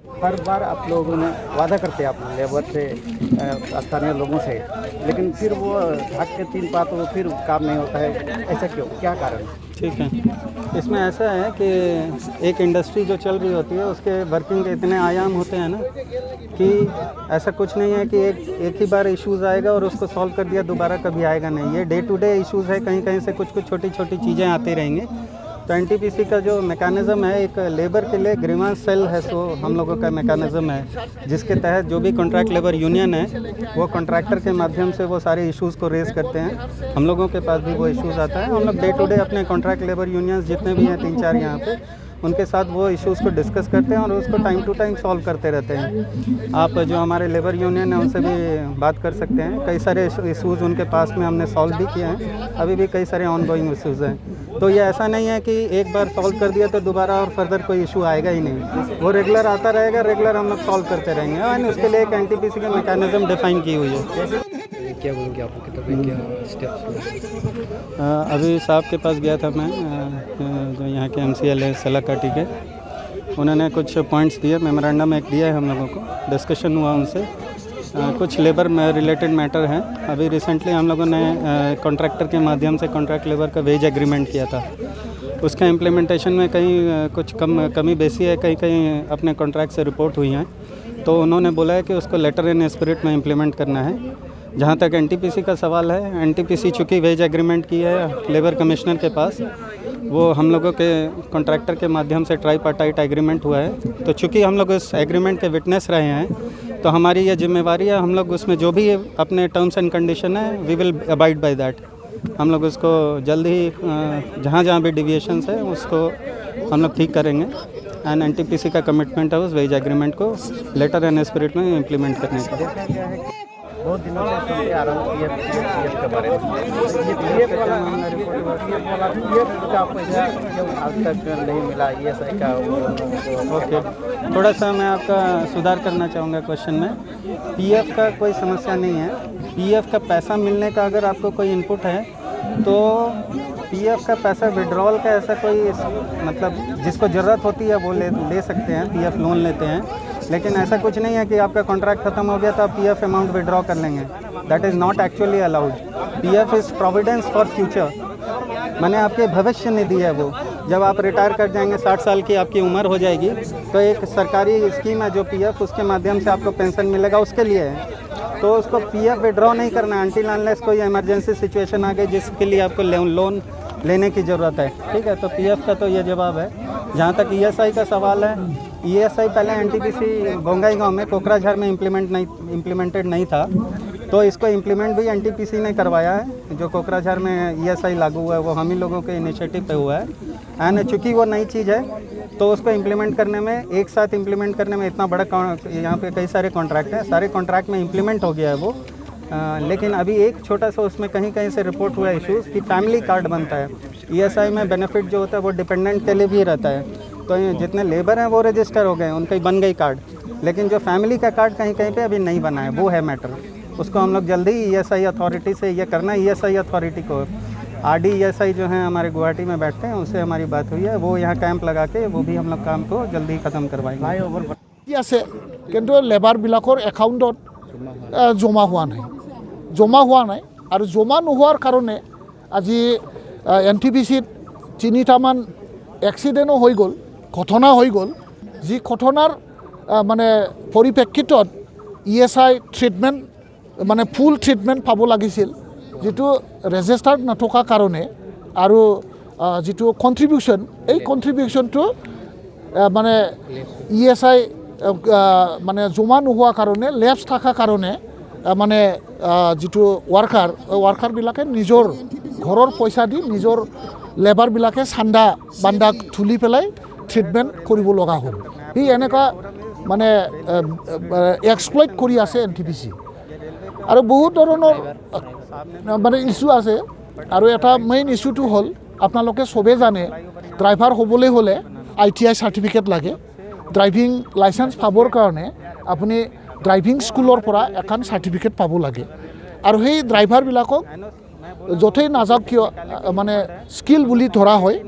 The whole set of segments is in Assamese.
हर बार आप लोगों ने वादा करते हैं आप लेबर से, स्थानीय लोगों से, लेकिन फिर वो ढाक के 3 बात वो फिर काम नहीं होता है, ऐसा क्यों, क्या कारण है? ठीक है, इसमें ऐसा है कि एक इंडस्ट्री जो चल रही होती है उसके वर्किंग के इतने आयाम होते हैं ना कि ऐसा कुछ नहीं है कि एक ही बार इश्यूज़ आएगा और उसको सॉल्व कर दिया, दोबारा कभी आएगा नहीं। ये डे टू डे इश्यूज़ है, कहीं कहीं से कुछ कुछ छोटी छोटी चीज़ें आती रहेंगी। तो एनटीपीसी का जो मैकेनिज़्म है, एक लेबर के लिए ग्रीवांस सेल है, सो हम लोगों का मैकेनिज़्म है जिसके तहत जो भी कॉन्ट्रैक्ट लेबर यूनियन है वो कॉन्ट्रैक्टर के माध्यम से वो सारे इश्यूज़ को रेज़ करते हैं। हम लोगों के पास भी वो इश्यूज़ आता है। हम लोग डे टू डे अपने कॉन्ट्रैक्ट लेबर यूनियंस जितने भी हैं 3-4 यहाँ पे, उनके साथ वो इश्यूज़ को डिस्कस करते हैं और उसको टाइम टू टाइम सॉल्व करते रहते हैं। आप जो हमारे लेबर यूनियन है उनसे भी बात कर सकते हैं। कई सारे इश्यूज़ उनके पास में हमने सॉल्व भी किए हैं, अभी भी कई सारे ऑन गोइंग इश्यूज़ हैं। तो ये ऐसा नहीं है कि एक बार सॉल्व कर दिया तो दोबारा और फर्दर कोई इशू आएगा ही नहीं, वो रेगुलर आता रहेगा, रेगुलर हम लोग सॉल्व करते रहेंगे। और उसके लिए एक एनटीपीसी का मैकेनिज़्म डिफ़ाइन की हुई है। क्या बोलेंगे आप, क्या स्टेप्स? अभी साहब के पास गया था मैं, जो यहाँ के एमसीएल है सलाकाटी के, उन्होंने कुछ पॉइंट्स दिए, मेमोरेंडम एक दिया है हम लोगों को, डिस्कशन हुआ उनसे। कुछ लेबर में रिलेटेड मैटर हैं। अभी रिसेंटली हम लोगों ने कॉन्ट्रैक्टर के माध्यम से कॉन्ट्रैक्ट लेबर का वेज एग्रीमेंट किया था। उसका इम्प्लीमेंटेशन में कहीं कुछ कमी बेसी है, कहीं कहीं अपने कॉन्ट्रैक्ट से रिपोर्ट हुई हैं। तो उन्होंने बोला है कि उसको लेटर इन स्पिरिट में इम्प्लीमेंट करना है। जहाँ तक एनटीपीसी का सवाल है, एनटीपीसी चूँकि वेज एग्रीमेंट की है लेबर कमिश्नर के पास, वो हम लोगों के कॉन्ट्रैक्टर के माध्यम से ट्राईपार्टाइट एग्रीमेंट हुआ है। तो चूँकि हम लोग उस एग्रीमेंट के विटनेस रहे हैं, तो हमारी ये जिम्मेवारी है, हम लोग उसमें जो भी अपने टर्म्स एंड कंडीशन है we will abide by that. हम लोग उसको जल्द ही जहाँ जहाँ भी डिविएशंस है उसको हम लोग ठीक करेंगे। एंड एनटीपीसी का कमिटमेंट है उस वेज एग्रीमेंट को लेटर एंड स्पिरिट में इम्प्लीमेंट करने का। बहुत दिनों से सुनते आ रहा हूँ पीएफ के बारे में। ये पीएफ वाला मामला रिपोर्ट, पीएफ का पैसा जब आज तक नहीं मिला, ईएसआई का। ओके, थोड़ा सा मैं आपका सुधार करना चाहूँगा क्वेश्चन में। पीएफ का कोई समस्या नहीं है। पीएफ का पैसा मिलने का अगर आपको कोई इनपुट है तो पीएफ का पैसा विड्रॉल का ऐसा कोई मतलब जिसको ज़रूरत होती है वो ले सकते हैं, पीएफ लोन लेते हैं। लेकिन ऐसा कुछ नहीं है कि आपका कॉन्ट्रैक्ट खत्म हो गया तो आप पीएफ अमाउंट विड्रॉ कर लेंगे। That is not actually allowed. PF is Providence for future, माने आपके भविष्य निधि है वो। जब आप रिटायर कर जाएंगे, 60 साल की आपकी उम्र हो जाएगी, तो एक सरकारी स्कीम है जो पीएफ, उसके माध्यम से आपको पेंशन मिलेगा, उसके लिए है। तो उसको पीएफ विड्रॉ नहीं करना है अनटिल अनलेस कोई इमरजेंसी सिचुएशन आ गई जिसके लिए आपको लोन लेने की ज़रूरत है। ठीक है, तो पीएफ का तो ये जवाब है। जहाँ तक ईएसआई का सवाल है, ईएसआई पहले एनटीपीसी बोंगाई गांव में कोकराझार में इम्प्लीमेंटेड नहीं था, तो इसको इम्प्लीमेंट भी एनटीपीसी ने करवाया है। जो कोकराझार में ईएसआई लागू हुआ है वो हम ही लोगों के इनिशिएटिव पे हुआ है। एंड चूँकि वो नई चीज़ है तो उसको इम्प्लीमेंट करने में, एक साथ इम्प्लीमेंट करने में इतना बड़ा यहाँ पे कई सारे कॉन्ट्रैक्ट हैं, सारे कॉन्ट्रैक्ट में इम्प्लीमेंट हो गया है वो। लेकिन अभी एक छोटा सा उसमें कहीं कहीं से रिपोर्ट हुआ इश्यूज़ कि फैमिली कार्ड बनता है। ईएसआई में बेनिफिट जो होता है वो डिपेंडेंट के लिए भी रहता है। तो जितने लेबर हैं वो रजिस्टर हो गए, उनकी बन गई कार्ड, लेकिन जो फैमिली का कार्ड कहीं कहीं पे अभी नहीं बना है, वो है मैटर। उसको हम लोग जल्दी ईएसआई अथॉरिटी से ये करना है। ईएसआई अथॉरिटी को आरडी ईएसआई जो हैं हमारे गुवाहाटी में बैठते हैं, उनसे हमारी बात हुई है, वो यहाँ कैंप लगा के वो भी हम लोग काम को जल्दी ख़त्म करवाएंगे। আছে কিন্তু লেবাৰবিলাকৰ একাউণ্টত জমা হোৱা নাই আৰু জমা নোহোৱাৰ কাৰণে আজি এনটিপিচিত 3টামান এক্সিডেণ্টো হৈ গ'ল, ঘটনা হৈ গ'ল। যি ঘটনাৰ মানে পৰিপ্ৰেক্ষিতত ইএছআই ট্ৰিটমেণ্ট মানে ফুল ট্ৰিটমেণ্ট পাব লাগিছিল, যিটো ৰেজিষ্টাৰ্ড নথকাৰ কাৰণে আৰু যিটো কণ্ট্ৰিবিউশ্যন, এই কণ্ট্ৰিবিউশ্যনটো মানে ইএছআই মানে জমা নোহোৱাৰ কাৰণে, লেপছ থকাৰ কাৰণে মানে যিটো ৱাৰ্কাৰবিলাকে নিজৰ ঘৰৰ পইচা দি নিজৰ লেবাৰবিলাকে চান্দা বান্দা তুলি পেলাই ট্ৰিটমেণ্ট কৰিব লগা হ'ল। সি এনেকুৱা মানে এক্সপ্লইট কৰি আছে এনটিপিচি। আৰু বহুত ধৰণৰ মানে ইছ্যু আছে। আৰু এটা মেইন ইছ্যুটো হ'ল, আপোনালোকে চবেই জানে ড্ৰাইভাৰ হ'বলৈ হ'লে ITI চাৰ্টিফিকেট লাগে। ড্ৰাইভিং লাইচেঞ্চ পাবৰ কাৰণে আপুনি ড্ৰাইভিং স্কুলৰ পৰা এখন চাৰ্টিফিকেট পাব লাগে। আৰু সেই ড্ৰাইভাৰবিলাকক য'তেই নাযাওক কিয় মানে স্কিল বুলি ধৰা হয়,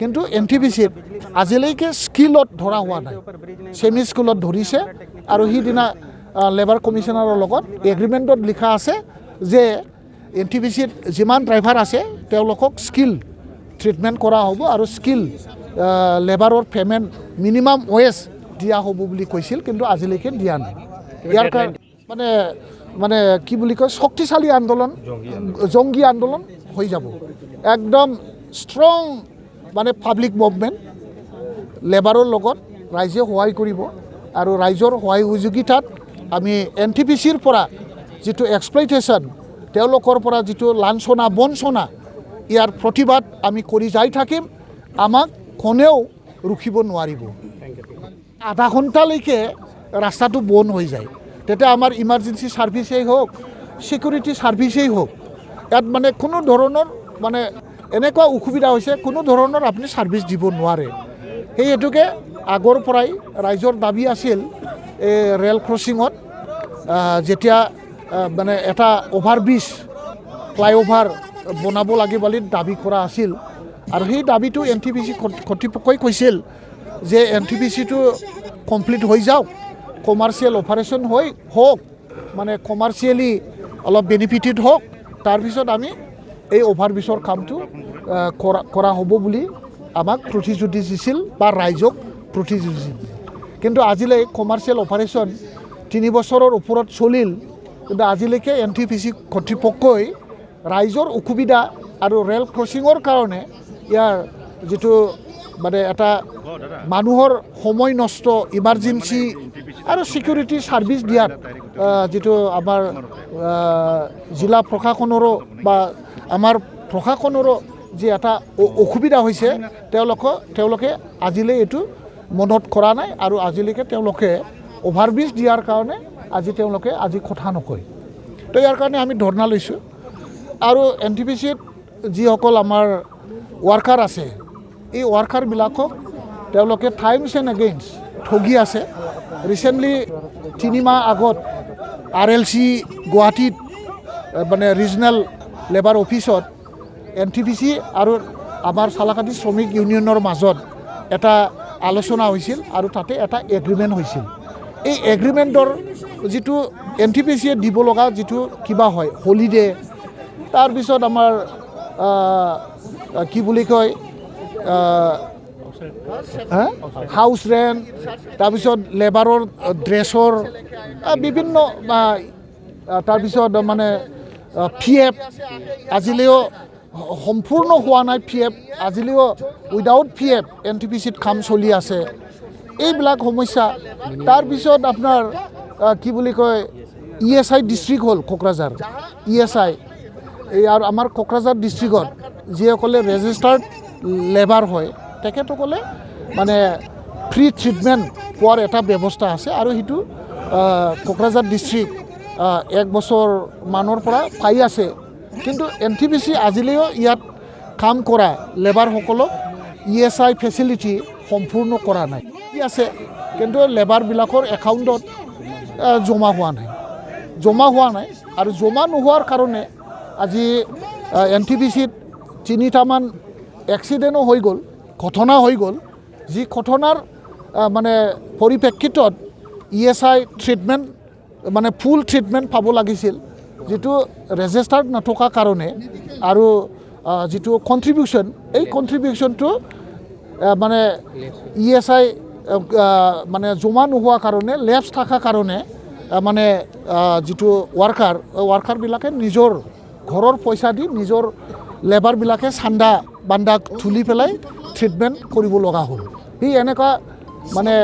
কিন্তু NTPCত আজিলৈকে স্কিলত ধৰা হোৱা নাই ছেমি স্কুলত ধৰিছে আৰু সিদিনা লেবাৰ কমিশ্যনাৰৰ লগত এগ্ৰিমেণ্টত লিখা আছে যে NTPCত যিমান ড্ৰাইভাৰ আছে তেওঁলোকক স্কিল ট্ৰিটমেণ্ট কৰা হ'ব আৰু স্কিল লেবাৰৰ পে'মেণ্ট মিনিমাম ৱেজ দিয়া হ'ব বুলি কৈছিল কিন্তু আজিলৈকে দিয়া নাই ইয়াৰ কাৰণে মানে কি বুলি কয় শক্তিশালী আন্দোলন জংগী আন্দোলন হৈ যাব একদম ষ্ট্ৰং মানে পাব্লিক মুভমেণ্ট লেবাৰৰ লগত ৰাইজে সহায় কৰিব আৰু ৰাইজৰ সহায় সহযোগিতাত আমি NTPCৰ পৰা যিটো এক্সপ্লইটেশ্যন তেওঁলোকৰ পৰা যিটো লাঞ্ছনা বঞ্চনা ইয়াৰ প্ৰতিবাদ আমি কৰি যাই থাকিম আমাক কোনেও ৰখিব নোৱাৰিব আধা ঘণ্টালৈকে ৰাস্তাটো বন্ধ হৈ যায় তেতিয়া আমাৰ ইমাৰ্জেঞ্চি ছাৰ্ভিচেই হওক ছিকিউৰিটি ছাৰ্ভিচেই হওক ইয়াত মানে কোনো ধৰণৰ মানে এনেকুৱা অসুবিধা হৈছে কোনো ধৰণৰ আপুনি ছাৰ্ভিচ দিব নোৱাৰে সেই হেতুকে আগৰ পৰাই ৰাইজৰ দাবী আছিল এই ৰেল ক্ৰছিঙত যেতিয়া মানে এটা অভাৰব্ৰিজ ফ্লাইঅভাৰ বনাব লাগে বুলি দাবী কৰা আছিল আৰু সেই দাবীটো NTPC কৰ্তৃপক্ষই কৈছিল যে NTPCটো কমপ্লিট হৈ যাওক কমাৰ্চিয়েল অপাৰেশ্যন হওক মানে কমাৰ্চিয়েলি অলপ বেনিফিটেড হওক তাৰপিছত আমি এই অভাৰব্ৰিজৰ কামটো কৰা হ'ব বুলি আমাক প্ৰতিশ্ৰুতি দিছিল বা ৰাইজক প্ৰতিশ্ৰুতি দিছিল কিন্তু আজিলৈ কমাৰ্চিয়েল অপাৰেশ্যন 3 বছৰৰ ওপৰত চলিল কিন্তু আজিলৈকে NTPC কৰ্তৃপক্ষই ৰাইজৰ অসুবিধা আৰু ৰেল ক্ৰছিঙৰ কাৰণে ইয়াৰ যিটো মানে এটা মানুহৰ সময় নষ্ট ইমাৰ্জেঞ্চি আৰু ছিকিউৰিটি ছাৰ্ভিচ দিয়াত যিটো আমাৰ জিলা প্ৰশাসনৰো বা আমাৰ প্ৰশাসনৰো যি এটা অসুবিধা হৈছে তেওঁলোকে আজিলৈ এইটো মনত কৰা নাই আৰু আজিলৈকে তেওঁলোকে অভাৰব্ৰিজ দিয়াৰ কাৰণে তেওঁলোকে কথা নকয় তো ইয়াৰ কাৰণে আমি ধৰ্ণা লৈছোঁ আৰু NTPCত যিসকল আমাৰ ৱাৰ্কাৰ আছে এই ৱাৰ্কাৰবিলাকক তেওঁলোকে টাইমছ এণ্ড এগেইনষ্ট ঠগি আছে ৰিচেণ্টলি 3 মাহ আগত RLC গুৱাহাটীত মানে ৰিজনেল লেবাৰ অফিচত NTPC আৰু আমাৰ চালাকাটি শ্ৰমিক ইউনিয়নৰ মাজত এটা আলোচনা হৈছিল আৰু তাতে এটা এগ্ৰিমেণ্ট হৈছিল এই এগ্ৰিমেণ্টৰ যিটো NTPCয়ে দিব লগা যিটো কিবা হয় হলিডে তাৰপিছত আমাৰ কি বুলি কয় হাউচ ৰেণ্ট তাৰপিছত লেবাৰৰ ড্ৰেছৰ বিভিন্ন তাৰপিছত মানে PF আজিলৈও সম্পূৰ্ণ হোৱা নাই PF আজিলৈও উইদাউট PF NTPCত কাম চলি আছে এইবিলাক সমস্যা তাৰপিছত আপোনাৰ কি বুলি কয় ESI ডিষ্ট্ৰিক্ট হ'ল কোকৰাঝাৰ ESI এই আৰু আমাৰ কোকৰাঝাৰ ডিষ্ট্ৰিক্টত যিসকলে ৰেজিষ্টাৰ্ড লেবাৰ হয় তেখেতসকলে মানে ফ্ৰী ট্ৰিটমেণ্ট পোৱাৰ এটা ব্যৱস্থা আছে আৰু সেইটো কোকৰাঝাৰ ডিষ্ট্ৰিক্ট 1 বছৰ মানৰ পৰা পাই আছে কিন্তু NTPC আজিলৈও ইয়াত কাম কৰা লেবাৰসকলক ESI ফেচিলিটি সম্পূৰ্ণ কৰা নাই আছে কিন্তু লেবাৰবিলাকৰ একাউণ্টত জমা হোৱা নাই আৰু জমা নোহোৱাৰ কাৰণে আজি NTPCত 3টামান এক্সিডেণ্টো হৈ গ'ল ঘটনা হৈ গ'ল যি ঘটনাৰ মানে পৰিপ্ৰেক্ষিতত ESI ট্ৰিটমেণ্ট মানে ফুল ট্ৰিটমেণ্ট পাব লাগিছিল যিটো ৰেজিষ্টাৰ্ড নথকা কাৰণে আৰু যিটো কণ্ট্ৰিবিউশ্যন এই কণ্ট্ৰিবিউশ্যনটো মানে ESI মানে জমা নোহোৱা কাৰণে লেপছ থকা কাৰণে মানে যিটো ৱাৰ্কাৰবিলাকে নিজৰ ঘৰৰ পইচা দি নিজৰ লেবাৰবিলাকে চান্দা বান্দা তুলি পেলাই ট্ৰিটমেণ্ট কৰিব লগা হ'ল সি এনেকুৱা মানে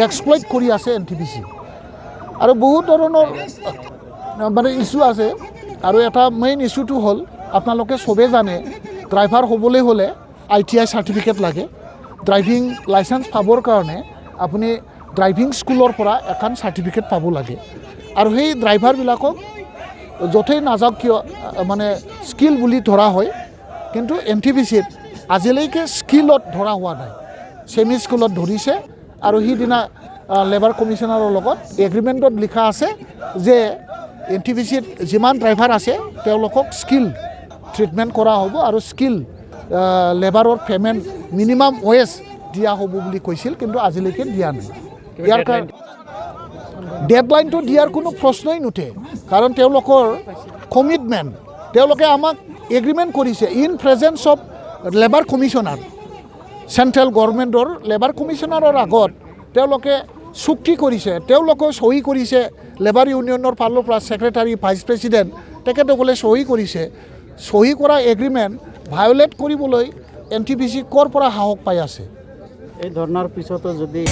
এক্সপ্লইট কৰি আছে NTPC আৰু বহুত ধৰণৰ মানে ইছ্যু আছে আৰু এটা মেইন ইছ্যুটো হ'ল আপোনালোকে চবেই জানে ড্ৰাইভাৰ হ'বলৈ হ'লে ITI চাৰ্টিফিকেট লাগে ড্ৰাইভিং লাইচেন্স পাবৰ কাৰণে আপুনি ড্ৰাইভিং স্কুলৰ পৰা এখন চাৰ্টিফিকেট পাব লাগে আৰু সেই ড্ৰাইভাৰবিলাকক য'তেই নাযাওক কিয় মানে স্কিল বুলি ধৰা হয় কিন্তু NTPCত আজিলৈকে স্কিলত ধৰা হোৱা নাই ছেমি স্কুলত ধৰিছে আৰু সিদিনা লেবাৰ কমিশ্যনাৰৰ লগত এগ্ৰিমেণ্টত লিখা আছে যে NTPCত যিমান ড্ৰাইভাৰ আছে তেওঁলোকক স্কিল ট্ৰিটমেণ্ট কৰা হ'ব আৰু স্কিল লেবাৰৰ পে'মেণ্ট মিনিমাম ৱেজ দিয়া হ'ব বুলি কৈছিল, কিন্তু আজিলৈকে দিয়া নাই। ইয়াৰ কাৰণে ডেডলাইনটো দিয়াৰ কোনো প্ৰশ্নই নুঠে, কাৰণ তেওঁলোকৰ কমিটমেণ্ট, তেওঁলোকে আমাক এগ্ৰিমেণ্ট কৰিছে in presence of labour commissioner, central গভৰ্ণমেণ্টৰ লেবাৰ কমিশ্যনাৰৰ আগত তেওঁলোকে চুক্তি কৰিছে, তেওঁলোকে চহী কৰিছে, লেবাৰ ইউনিয়নৰ ফালৰ পৰা ছেক্ৰেটাৰী ভাইচ প্ৰেছিডেণ্ট তেখেতসকলে চহী কৰিছে। চহী কৰা এগ্ৰিমেণ্ট ভায়োলেট কৰিবলৈ NTPC ক'ৰ পৰা সাহস পাই আছে? এই ধৰ্ণাৰ পিছতো যদি